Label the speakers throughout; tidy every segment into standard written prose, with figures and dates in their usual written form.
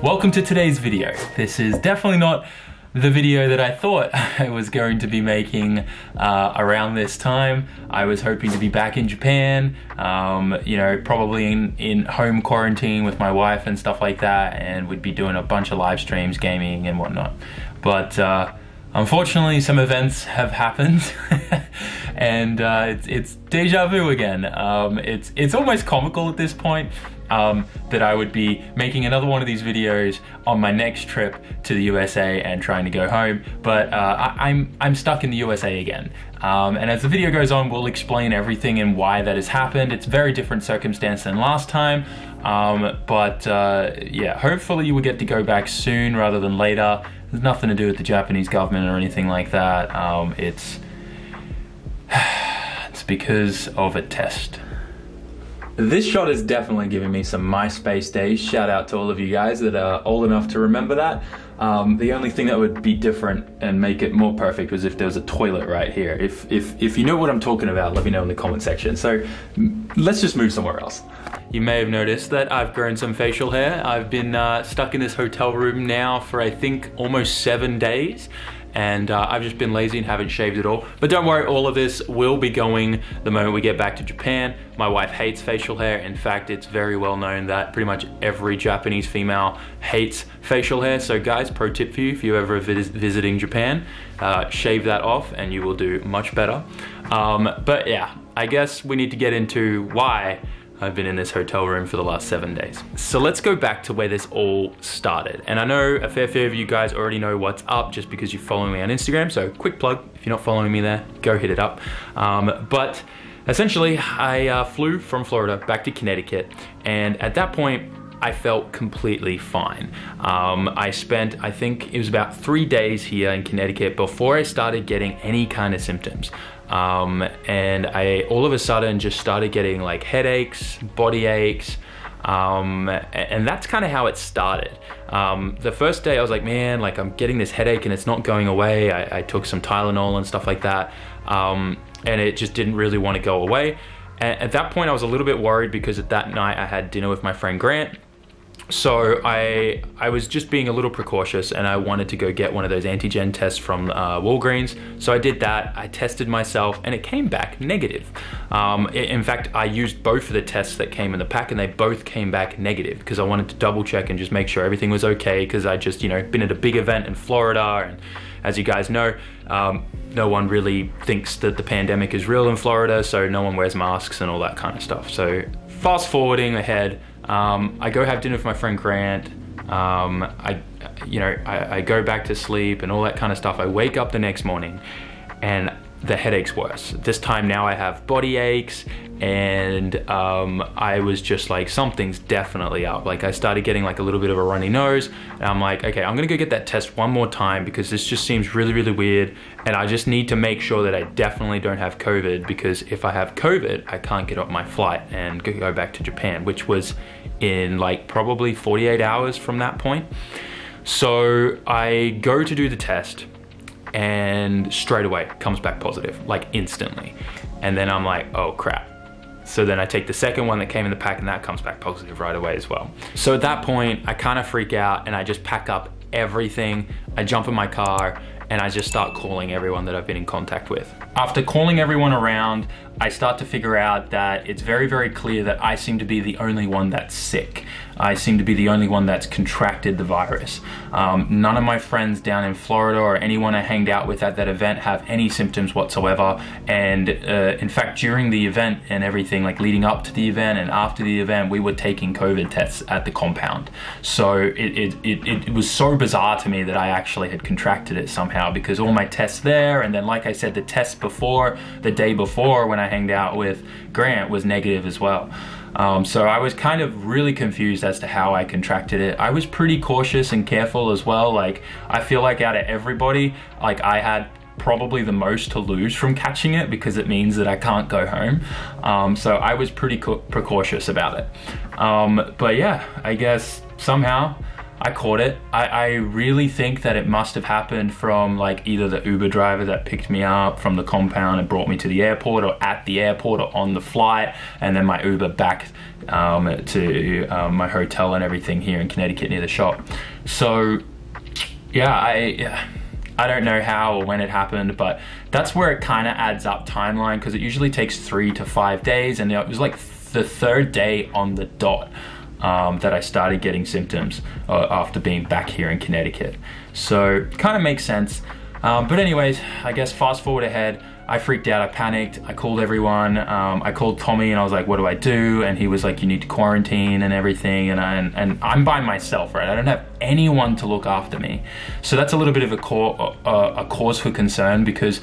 Speaker 1: Welcome to today's video. This is definitely not the video that I thought I was going to be making around this time. I was hoping to be back in Japan, you know, probably in home quarantine with my wife and stuff like that, and we'd be doing a bunch of live streams, gaming and whatnot. But unfortunately, some events have happened, and it's deja vu again. It's almost comical at this point that I would be making another one of these videos on my next trip to the USA and trying to go home, but I'm stuck in the USA again. And as the video goes on, we'll explain everything and why that has happened. It's a very different circumstance than last time, but yeah, hopefully you will get to go back soon rather than later. There's nothing to do with the Japanese government or anything like that. It's because of a test. This shot is definitely giving me some MySpace days. Shout out to all of you guys that are old enough to remember that. The only thing that would be different and make it more perfect was if there was a toilet right here. If you know what I'm talking about, let me know in the comment section. So let's just move somewhere else. You may have noticed that I've grown some facial hair. I've been stuck in this hotel room now for I think almost 7 days. And I've just been lazy and haven't shaved at all. But don't worry, all of this will be going the moment we get back to Japan. My wife hates facial hair. In fact, it's very well known that pretty much every Japanese female hates facial hair. So guys, pro tip for you, if you're ever visiting Japan, shave that off and you will do much better. But yeah, I guess we need to get into why I've been in this hotel room for the last 7 days. So let's go back to where this all started. And I know a fair few of you guys already know what's up just because you follow me on Instagram. So quick plug, if you're not following me there, go hit it up. But essentially I flew from Florida back to Connecticut. And at that point, I felt completely fine. I spent, I think it was about 3 days here in Connecticut before I started getting any kind of symptoms. And I all of a sudden just started getting like headaches, body aches, and that's kind of how it started. The first day I was like, man, like I'm getting this headache and it's not going away. I took some Tylenol and stuff like that, and it just didn't really want to go away. And at that point I was a little bit worried because at that night I had dinner with my friend Grant. So I was just being a little precautious and I wanted to go get one of those antigen tests from Walgreens. So I did that, I tested myself and it came back negative. In fact, I used both of the tests that came in the pack and they both came back negative because I wanted to double check and just make sure everything was okay because I just, you know, been at a big event in Florida, and as you guys know, no one really thinks that the pandemic is real in Florida, so no one wears masks and all that kind of stuff. So fast forwarding ahead, I go have dinner with my friend Grant. I go back to sleep and all that kind of stuff. I wake up the next morning and the headache's worse. This time now I have body aches and I was just like, something's definitely up. Like I started getting like a little bit of a runny nose and I'm like, okay, I'm gonna go get that test one more time because this just seems really, really weird. And I just need to make sure that I definitely don't have COVID, because if I have COVID, I can't get off my flight and go back to Japan, which was in like probably 48 hours from that point. So I go to do the test and straight away it comes back positive, like instantly. And then I'm like, oh crap. So then I take the second one that came in the pack and that comes back positive right away as well. So at that point, I kind of freak out and I just pack up everything. I jump in my car and I just start calling everyone that I've been in contact with. After calling everyone around, I start to figure out that it's very, very clear that I seem to be the only one that's sick. I seem to be the only one that's contracted the virus. None of my friends down in Florida or anyone I hanged out with at that event have any symptoms whatsoever. And in fact, during the event and everything, like leading up to the event and after the event, we were taking COVID tests at the compound. So it was so bizarre to me that I actually had contracted it somehow, because all my tests there, and then like I said, the test before, the day before when I hanged out with Grant was negative as well. So I was kind of really confused as to how I contracted it. I was pretty cautious and careful as well. Like, I feel like out of everybody, like I had probably the most to lose from catching it because it means that I can't go home. So I was pretty precautious about it. But yeah, I guess somehow I caught it. I really think that it must have happened from like either the Uber driver that picked me up from the compound and brought me to the airport, or at the airport, or on the flight, and then my Uber back to my hotel and everything here in Connecticut near the shop. So yeah, I don't know how or when it happened, but that's where it kind of adds up timeline, because it usually takes 3 to 5 days, and it was like the 3rd day on the dot that I started getting symptoms after being back here in Connecticut. So kind of makes sense. But anyways, I guess fast forward ahead, I freaked out, I panicked, I called everyone, I called Tommy and I was like, what do I do? And he was like, you need to quarantine and everything, and I'm by myself, right? I don't have anyone to look after me. So that's a little bit of a cause for concern, because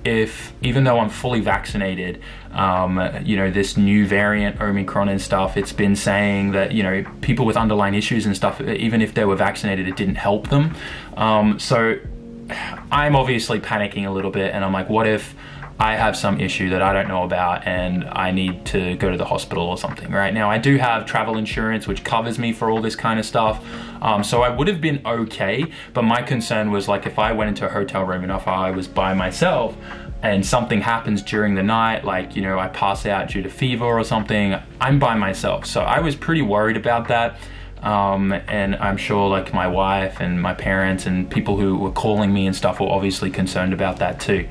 Speaker 1: even though I'm fully vaccinated, you know, this new variant Omicron and stuff, it's been saying that, you know, people with underlying issues and stuff, even if they were vaccinated, it didn't help them. So I'm obviously panicking a little bit, and I'm like, what if I have some issue that I don't know about and I need to go to the hospital or something, right? Now, I do have travel insurance, which covers me for all this kind of stuff. So I would have been okay, but my concern was like, if I went into a hotel room and if I was by myself and something happens during the night, like, you know, I pass out due to fever or something, I'm by myself. So I was pretty worried about that. And I'm sure like my wife and my parents and people who were calling me and stuff were obviously concerned about that too.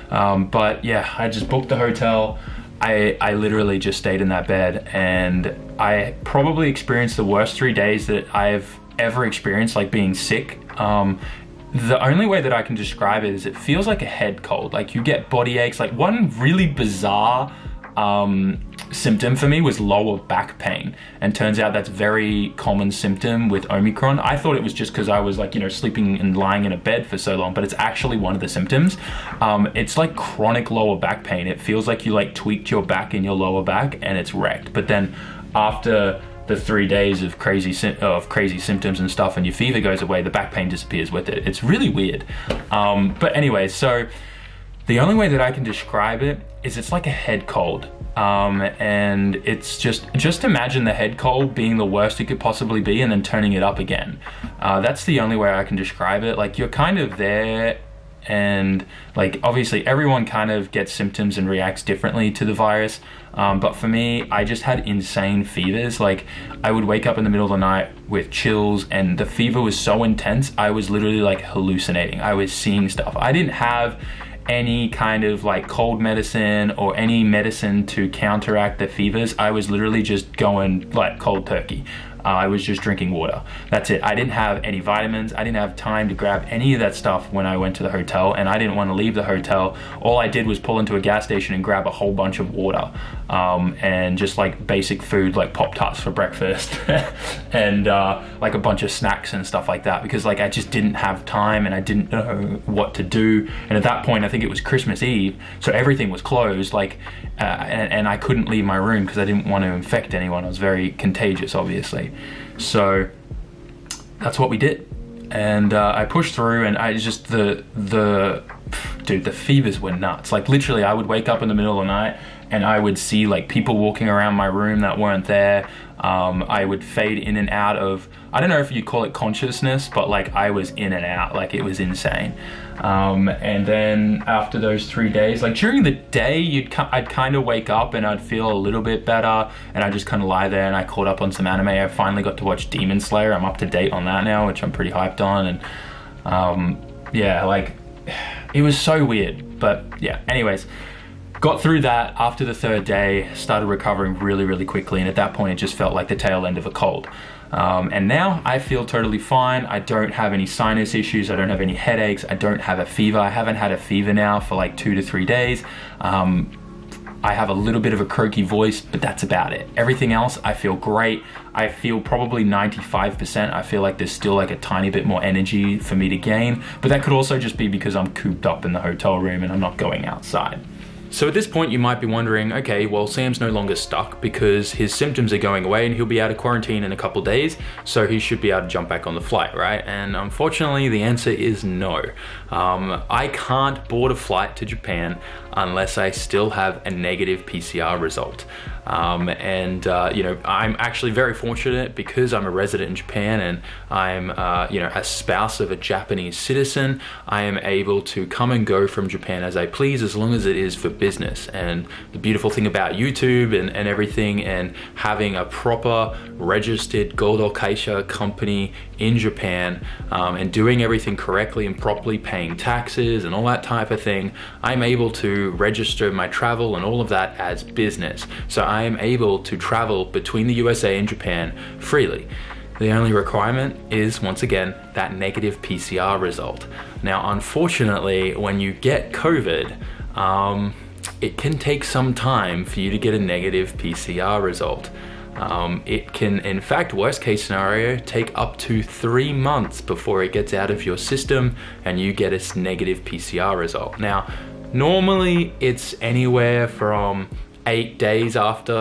Speaker 1: But yeah, I just booked the hotel. I literally just stayed in that bed, and I probably experienced the worst 3 days that I've ever experienced, like being sick. The only way that I can describe it is it feels like a head cold. Like you get body aches. Like one really bizarre symptom for me was lower back pain, and turns out that's a very common symptom with Omicron. I thought it was just because I was like, you know, sleeping and lying in a bed for so long, but it's actually one of the symptoms. It's like chronic lower back pain. It feels like you like tweaked your back in your lower back and it's wrecked. But then after the 3 days of crazy symptoms and stuff, and your fever goes away, the back pain disappears with it. It's really weird. But anyway, so the only way that I can describe it is it's like a head cold. And it's just imagine the head cold being the worst it could possibly be and then turning it up again. That's the only way I can describe it. Like you're kind of there, and like obviously everyone kind of gets symptoms and reacts differently to the virus. But for me, I just had insane fevers. Like I would wake up in the middle of the night with chills, and the fever was so intense, I was literally like hallucinating. I was seeing stuff. I didn't have any kind of like cold medicine or any medicine to counteract the fevers. I was literally just going like cold turkey. I was just drinking water. That's it. I didn't have any vitamins. I didn't have time to grab any of that stuff when I went to the hotel, and I didn't want to leave the hotel. All I did was pull into a gas station and grab a whole bunch of water, and just like basic food like Pop-Tarts for breakfast and like a bunch of snacks and stuff like that, because like I just didn't have time and I didn't know what to do. And at that point, I think it was Christmas Eve, so everything was closed, like and I couldn't leave my room because I didn't want to infect anyone. I was very contagious, obviously. So that's what we did, and I pushed through, and I just dude, the fevers were nuts. Like literally I would wake up in the middle of the night and I would see like people walking around my room that weren't there. I would fade in and out of, I don't know if you call it consciousness, but like I was in and out, like it was insane. And then after those 3 days, like during the day, I'd kind of wake up and I'd feel a little bit better, and I'd just kind of lie there, and I caught up on some anime. I finally got to watch Demon Slayer. I'm up to date on that now, which I'm pretty hyped on. And yeah, like it was so weird, but yeah, anyways. Got through that. After the 3rd day, started recovering really, really quickly, and at that point it just felt like the tail end of a cold. And now I feel totally fine. I don't have any sinus issues, I don't have any headaches, I don't have a fever. I haven't had a fever now for like 2 to 3 days. I have a little bit of a croaky voice, but that's about it. Everything else, I feel great. I feel probably 95%. I feel like there's still like a tiny bit more energy for me to gain, but that could also just be because I'm cooped up in the hotel room and I'm not going outside. So at this point you might be wondering, okay, well Sam's no longer stuck because his symptoms are going away and he'll be out of quarantine in a couple days, so he should be able to jump back on the flight, right? And unfortunately the answer is no. I can't board a flight to Japan unless I still have a negative PCR result. You know, I'm actually very fortunate because I'm a resident in Japan and I'm, you know, a spouse of a Japanese citizen. I am able to come and go from Japan as I please, as long as it is for business. And the beautiful thing about YouTube and everything, and having a proper registered Godo Kaisha company in Japan, and doing everything correctly and properly, paying taxes and all that type of thing, I'm able to register my travel and all of that as business. So I am able to travel between the USA and Japan freely. The only requirement is, once again, that negative PCR result. Now, unfortunately, when you get COVID, it can take some time for you to get a negative PCR result. It can, in fact, worst case scenario, take up to 3 months before it gets out of your system and you get a negative PCR result. Now, normally it's anywhere from 8 days after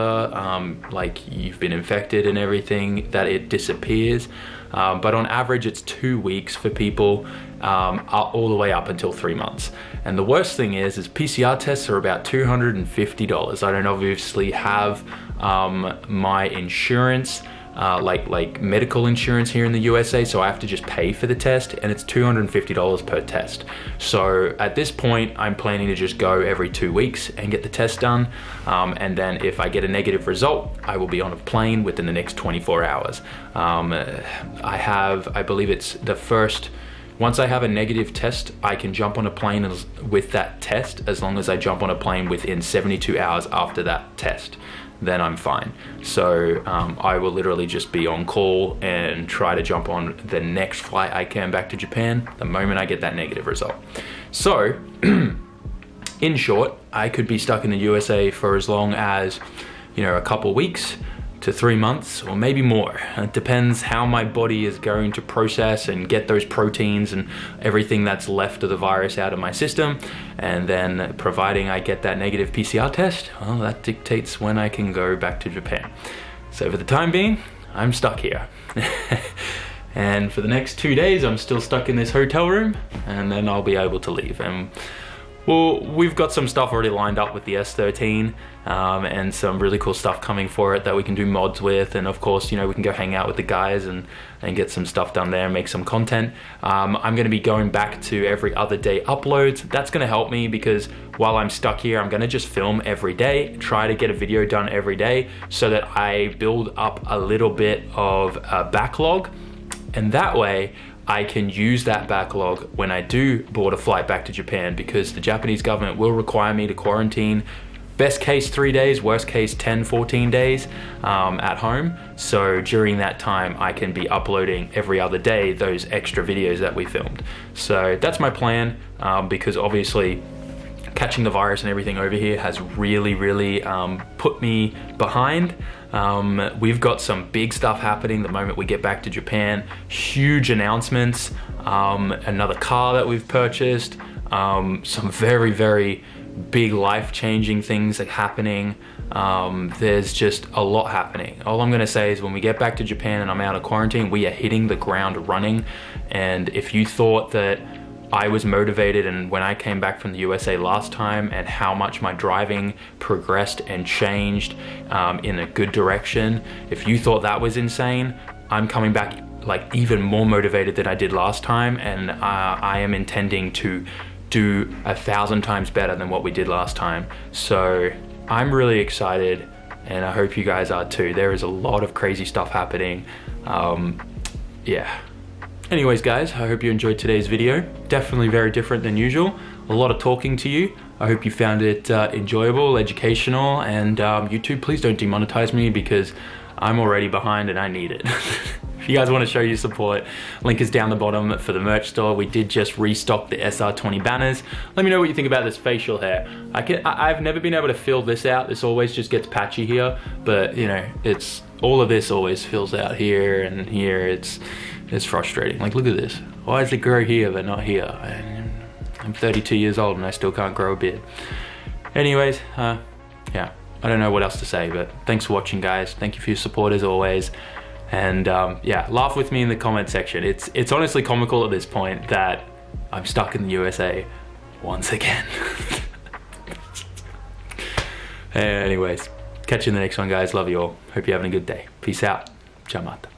Speaker 1: like you've been infected and everything that it disappears, but on average it's 2 weeks for people, all the way up until 3 months. And the worst thing is PCR tests are about $250. I don't obviously have my insurance, like medical insurance here in the USA, so I have to just pay for the test, and it's $250 per test. So at this point, I'm planning to just go every 2 weeks and get the test done, and then if I get a negative result, I will be on a plane within the next 24 hours. I believe it's the first, once I have a negative test, I can jump on a plane with that test, as long as I jump on a plane within 72 hours after that test. Then I'm fine. So I will literally just be on call and try to jump on the next flight I can back to Japan the moment I get that negative result. So in short, I could be stuck in the USA for as long as, you know, a couple weeks to 3 months, or maybe more. It depends how my body is going to process and get those proteins and everything that's left of the virus out of my system. And then providing I get that negative PCR test, well, that dictates when I can go back to Japan. So for the time being, I'm stuck here. And for the next 2 days, I'm still stuck in this hotel room, and then I'll be able to leave. And well, we've got some stuff already lined up with the S13, and some really cool stuff coming for it that we can do mods with, and of course, you know, we can go hang out with the guys and get some stuff done there and make some content. I'm gonna be going back to every other day uploads. That's gonna help me, because while I'm stuck here, I'm gonna just film every day, try to get a video done every day, so that I build up a little bit of a backlog, and that way, I can use that backlog when I do board a flight back to Japan, because the Japanese government will require me to quarantine, best case 3 days, worst case 10, 14 days at home. So during that time, I can be uploading every other day those extra videos that we filmed. So that's my plan, because obviously catching the virus and everything over here has really put me behind. We've got some big stuff happening the moment we get back to Japan. Huge announcements, another car that we've purchased, some very big life-changing things are happening. There's just a lot happening. All I'm gonna say is when we get back to Japan and I'm out of quarantine, we are hitting the ground running. And if you thought that I was motivated, and when I came back from the USA last time, and how much my driving progressed and changed in a good direction, if you thought that was insane, I'm coming back like even more motivated than I did last time, and I am intending to do 1,000 times better than what we did last time. So I'm really excited, and I hope you guys are too. There is a lot of crazy stuff happening. Yeah. Anyways guys, I hope you enjoyed today's video. Definitely very different than usual. A lot of talking to you. I hope you found it enjoyable, educational, and YouTube, please don't demonetize me, because I'm already behind and I need it. If you guys want to show your support, link is down the bottom for the merch store. We did just restock the SR20 banners. Let me know what you think about this facial hair. I've never been able to fill this out. This always just gets patchy here, but you know, it's all of this always fills out here and here. It's frustrating. Like, look at this. Why does it grow here but not here? I'm 32 years old and I still can't grow a beard. Anyways, yeah, I don't know what else to say, but thanks for watching, guys. Thank you for your support as always. And yeah, laugh with me in the comment section. It's honestly comical at this point that I'm stuck in the USA once again. Anyways, catch you in the next one, guys. Love you all. Hope you're having a good day. Peace out. Ciao, mata.